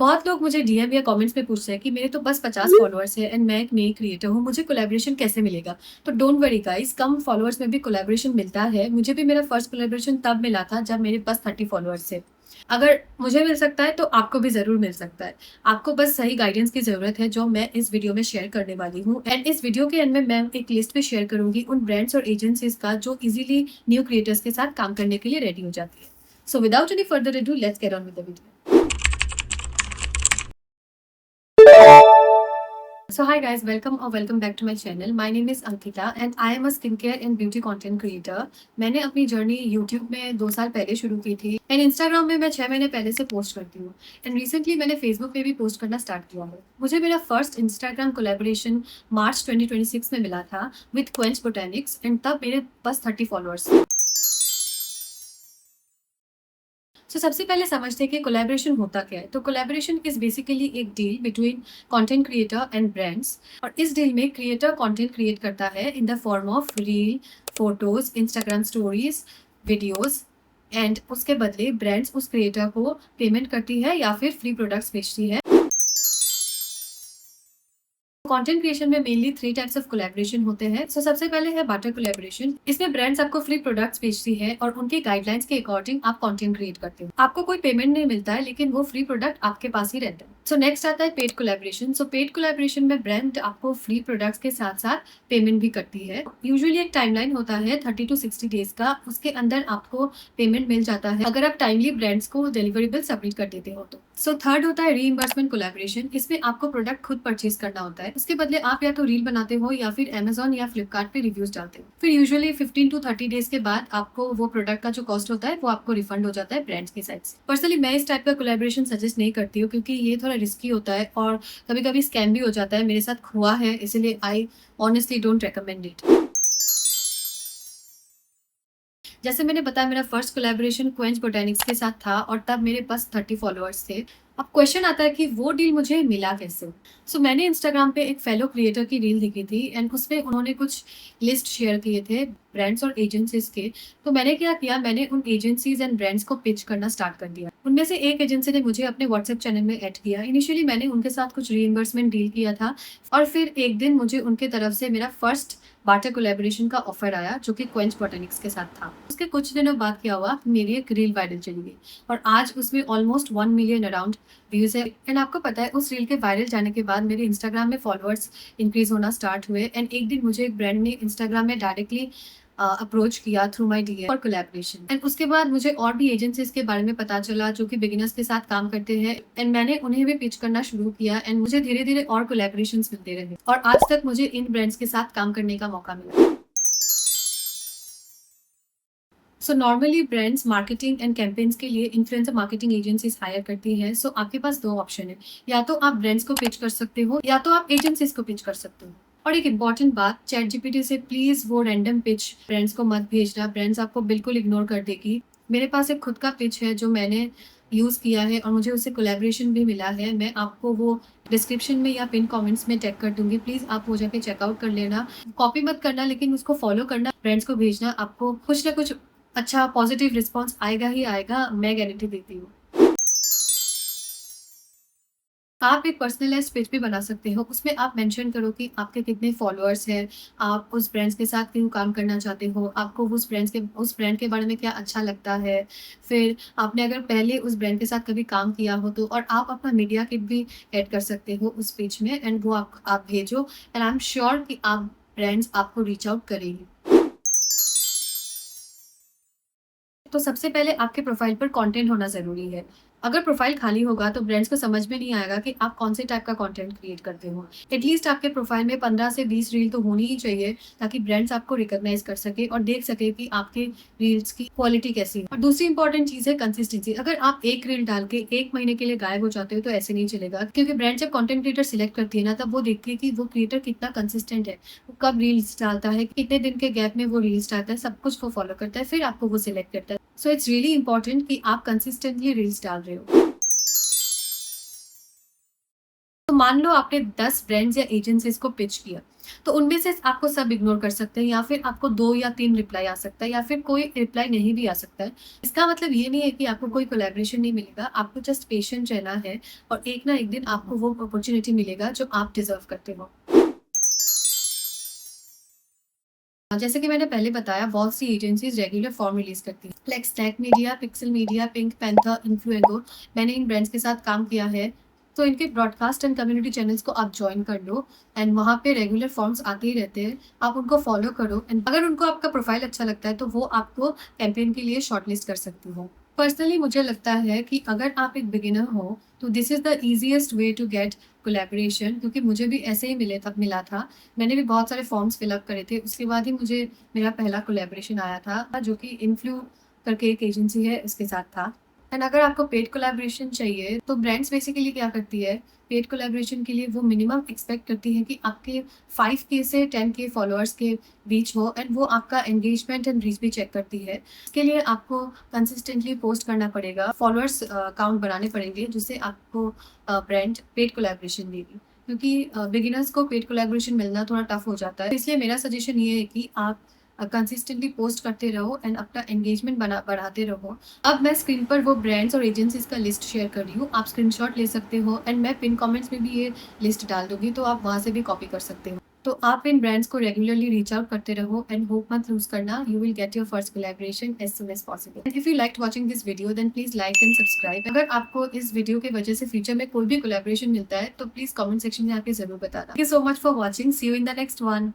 बहुत लोग मुझे डीएम या कमेंट्स में पूछते हैं कि मेरे तो बस 50 फॉलोअर्स है एंड मैं एक नई क्रिएटर हूँ, मुझे कोलैबोरेशन कैसे मिलेगा? तो don't worry guys, come followers में भी कोलैबोरेशन मिलता है। मुझे भी मेरा फर्स्ट कोलैबोरेशन तब मिला था जब मेरे पास 30 फॉलोअर्स थे। अगर मुझे मिल सकता है तो आपको भी ज़रूर मिल सकता है। आपको बस सही गाइडेंस की ज़रूरत है, जो मैं इस वीडियो में शेयर करने वाली हूँ। एंड इस वीडियो के एंड में मैं एक लिस्ट भी शेयर करूँगी उन ब्रांड्स और एजेंसीज़ का जो इज़िली न्यू क्रिएटर्स के साथ काम करने के लिए रेडी हो जाती है। So without any further ado, let's get on with the video. So hi guys, welcome or welcome back to my channel. My name is Ankita and I am a skincare and beauty content creator. मैंने अपनी journey YouTube में 2 साल पहले शुरू की थी and Instagram में मैं 6 महीने पहले से पोस्ट करती हूँ एंड रिसेंटली मैंने Facebook पे भी पोस्ट करना स्टार्ट किया है। मुझे मेरा फर्स्ट Instagram कोलैबोरेशन मार्च 2026 में मिला था विद क्वेंच बोटेनिक्स एंड तब मेरे बस 30 फॉलोअर्स। सबसे पहले समझते हैं कि कोलैबोरेशन होता क्या है। तो कोलैबोरेशन इज बेसिकली एक deal between content creator and brands, और इस डील में क्रिएटर कंटेंट क्रिएट करता है in the form of reel, photos, Instagram stories, videos, and उसके बदले ब्रांड्स उस क्रिएटर को पेमेंट करती है या फिर फ्री प्रोडक्ट्स बेचती है। कंटेंट क्रिएशन में मेनली 3 टाइप्स ऑफ कोलैबोरेशन होते हैं। सबसे पहले है बार्टर कोलैबोरेशन। इसमें ब्रांड्स आपको फ्री प्रोडक्ट्स बेचती है और उनके गाइडलाइंस के अकॉर्डिंग आप कंटेंट क्रिएट करते हो। आपको कोई पेमेंट नहीं मिलता है, लेकिन वो फ्री प्रोडक्ट आपके पास ही रहता है। नेक्स्ट आता है पेड कोलैबोरेशन। पेड कोलैबोरेशन में ब्रांड आपको फ्री प्रोडक्ट्स के साथ साथ पेमेंट भी करती है। यूजुअली एक टाइमलाइन होता है 30 to 60 डेज का, उसके अंदर आपको पेमेंट मिल जाता है अगर आप टाइमली ब्रांड्स को डिलीवरेबल सबमिट कर देते हो तो। थर्ड होता है रीइंबर्समेंट कोलैबोरेशन। इसमें आपको प्रोडक्ट खुद परचेज करना होता है, उसके बदले आप या तो रील बनाते हो या फिर Amazon या फ्लिपकार्ट पे रिव्यूज डालते हो। फिर यूजुअली 15 to 30 डेज के बाद आपको वो प्रोडक्ट का जो कॉस्ट होता है वो आपको रिफंड हो जाता है ब्रांड्स की साइड से। पर्सनली मैं इस टाइप का कोलैबोरेशन सजेस्ट नहीं करती हूँ, क्योंकि ये थोड़ा रिस्की होता है और कभी कभी स्कैम भी हो जाता है। मेरे साथ हुआ है, इसलिए I honestly don't recommend it. जैसे मैंने बताया, मेरा फर्स्ट कोलैबोरेशन क्वेंच बोटेनिक्स के साथ था और तब मेरे पास 30 फॉलोअर्स थे। अब क्वेश्चन आता है कि वो डील मुझे मिला कैसे? मैंने इंस्टाग्राम पे एक फेलो क्रिएटर की रील देखी थी एंड उसमें उन्होंने कुछ लिस्ट शेयर किए थे ब्रांड्स और एजेंसीज के। तो मैंने क्या किया, मैंने उन एजेंसीज एंड ब्रांड्स को पिच करना स्टार्ट कर दिया। उनमें से एक एजेंसी ने मुझे अपने व्हाट्सएप चैनल में ऐड किया। इनिशियली मैंने उनके साथ कुछ रीइंबर्समेंट डील किया था और फिर एक दिन मुझे उनके तरफ से मेरा फर्स्ट बार्टर कोलैबोरेशन का ऑफर आया, जो कि क्वेंच बोटेनिक्स के साथ था। उसके कुछ दिनों बाद क्या हुआ, मेरी एक रील वायरल चली गई और आज उसमें ऑलमोस्ट 1 मिलियन अराउंड व्यूज है। एंड आपको पता है, उस रील के वायरल जाने के बाद मेरे इंस्टाग्राम में फॉलोअर्स इंक्रीज होना स्टार्ट हुए एंड एक दिन मुझे एक ब्रांड ने इंस्टाग्राम में डायरेक्टली अप्रोच किया through my DM for collaboration. And उसके बाद मुझे और भी एजेंसीज के बारे में पता चला जो कि बिगिनर्स के साथ काम करते हैं एंड मैंने उन्हें भी पिच करना शुरू किया एंड मुझे धीरे धीरे और कोलैबोरेशंस मिलते रहे और आज तक मुझे इन ब्रांड्स के साथ काम करने का मौका मिला। Normally brands marketing and campaigns के लिए इन्फ्लुएंसर मार्केटिंग एजेंसीज हायर करती हैं। आपके पास 2 ऑप्शन है, या तो आप ब्रांड्स को पिच कर सकते हो या तो आप एजेंसीज को पिच कर सकते हो। और एक इम्पॉर्टेंट बात, चैट जीपीटी से प्लीज वो रैंडम पिच ब्रांड्स को मत भेजना, ब्रांड्स आपको बिल्कुल इग्नोर कर देगी। मेरे पास एक खुद का पिच है जो मैंने यूज किया है और मुझे उससे कोलैबोरेशन भी मिला है। मैं आपको वो डिस्क्रिप्शन में या पिन कमेंट्स में टैग कर दूंगी, प्लीज आप वो जाके चेकआउट कर लेना। कॉपी मत करना, लेकिन उसको फॉलो करना, ब्रांड्स को भेजना, आपको कुछ ना कुछ अच्छा पॉजिटिव रिस्पॉन्स आएगा ही आएगा, मैं गारंटी देती हूँ। आप एक पर्सनलाइज़ पेज भी बना सकते हो। उसमें आप मेंशन करो कि आपके कितने फॉलोअर्स हैं, आप उस ब्रांड्स के साथ क्यों काम करना चाहते हो, आपको उस ब्रांड के बारे में क्या अच्छा लगता है। फिर आपने अगर पहले उस ब्रांड के साथ कभी काम किया हो तो, और आप अपना मीडिया किट भी ऐड कर सकते हो उस पेज में एंड वो आप भेजो एंड आई एम श्योर कि आप ब्रांड्स आपको रीच आउट करेंगी। सबसे पहले आपके प्रोफाइल पर कंटेंट होना ज़रूरी है। अगर प्रोफाइल खाली होगा तो ब्रांड्स को समझ में नहीं आएगा कि आप कौन से टाइप का कंटेंट क्रिएट करते हो। एटलीस्ट आपके प्रोफाइल में 15 से 20 रील तो होनी ही चाहिए, ताकि ब्रांड्स आपको रिकॉग्नाइज कर सके और देख सके कि आपके रील्स की क्वालिटी कैसी है। और दूसरी इंपॉर्टेंट चीज़ है कंसिस्टेंसी। अगर आप एक रील डाल के 1 महीने के लिए गायब हो जाते हो तो ऐसे नहीं चलेगा, क्योंकि ब्रांड जब कंटेंट क्रिएटर सिलेक्ट करती है ना, तब वो देखती है कि वो क्रिएटर कितना कंसिस्टेंट है, वो कब रील्स डालता है, कितने दिन के गैप में वो रील्स डालता है, सब कुछ वो फॉलो करता है, फिर आपको वो सिलेक्ट करता है। इट्स रियली इंपॉर्टेंट कि आप कंसिस्टेंटली रील्स डाल रहे हो। मान लो आपने 10 ब्रांड्स या एजेंसीज को पिच किया, तो उनमें से आपको सब इग्नोर कर सकते हैं, या फिर आपको 2 या 3 रिप्लाई आ सकता है, या फिर कोई रिप्लाई नहीं भी आ सकता है। इसका मतलब ये नहीं है कि आपको कोई कोलैबोरेशन नहीं मिलेगा, आपको जस्ट पेशेंट रहना है और एक ना एक दिन आपको वो अपॉर्च्युनिटी मिलेगा जो आप डिज़र्व करते हो। जैसे कि मैंने पहले बताया, बहुत सी एजेंसीज रेगुलर फॉर्म रिलीज़ करती हैं, like Snack Media, Pixel Media, Pink Panther, Influengo. मैंने इन ब्रांड्स के साथ काम किया है, तो इनके ब्रॉडकास्ट एंड कम्युनिटी चैनल्स को आप जॉइन कर लो एंड वहाँ पे रेगुलर फॉर्म्स आते ही रहते हैं। आप उनको फॉलो करो एंड अगर उनको आपका प्रोफाइल अच्छा लगता है, तो वो आपको कैंपेन के लिए शॉर्टलिस्ट कर सकती हो। पर्सनली मुझे लगता है कि अगर आप एक बिगिनर हो, तो this is the easiest way to get collaboration, क्योंकि मुझे भी ऐसे ही मिला था। मैंने भी बहुत सारे फॉर्म्स फिल अप करे थे, उसके बाद ही मुझे मेरा पहला कोलैबोरेशन आया था, जो कि इन्फ्लू करके एक एजेंसी है, उसके साथ था। एंड अगर आपको पेड कोलैबोरेशन चाहिए, तो ब्रांड्स बेसिकली क्या करती है, पेड कोलैबोरेशन के लिए वो मिनिमम एक्सपेक्ट करती है कि आपके 5K से 10K फॉलोअर्स के बीच हो, एंड वो आपका एंगेजमेंट एंड रीच भी चेक करती है। इसके लिए आपको कंसिस्टेंटली पोस्ट करना पड़ेगा, फॉलोअर्स काउंट बढ़ाने पड़ेंगे, जिससे आपको ब्रांड पेड कोलैबोरेशन देगी। क्योंकि बिगिनर्स को पेड कोलैबोरेशन मिलना थोड़ा टफ हो जाता है, तो इसलिए मेरा सजेशन ये है कि आप कंसिस्टेंटली पोस्ट करते रहो एंड अपना एंगेजमेंट बढ़ाते रहो। अब मैं स्क्रीन पर वो ब्रांड्स और एजेंसीज का लिस्ट शेयर कर रही हूँ, आप स्क्रीनशॉट ले सकते हो एंड मैं पिन कमेंट्स में भी ये लिस्ट डाल दूंगी, तो आप वहाँ से भी कॉपी कर सकते हो। तो आप इन ब्रांड्स को रेगुलरली रीच आउट करते रहो एंड होप मत लूज करना, you will get your first collaboration as soon as possible. If you liked watching this video, then please like and subscribe. अगर आपको इस वीडियो की वजह से फ्यूचर में कोई भी कोलैबोरेशन मिलता है, तो प्लीज कमेंट सेक्शन में आके जरूर बताना। Thank you so much for watching, see you in the next one.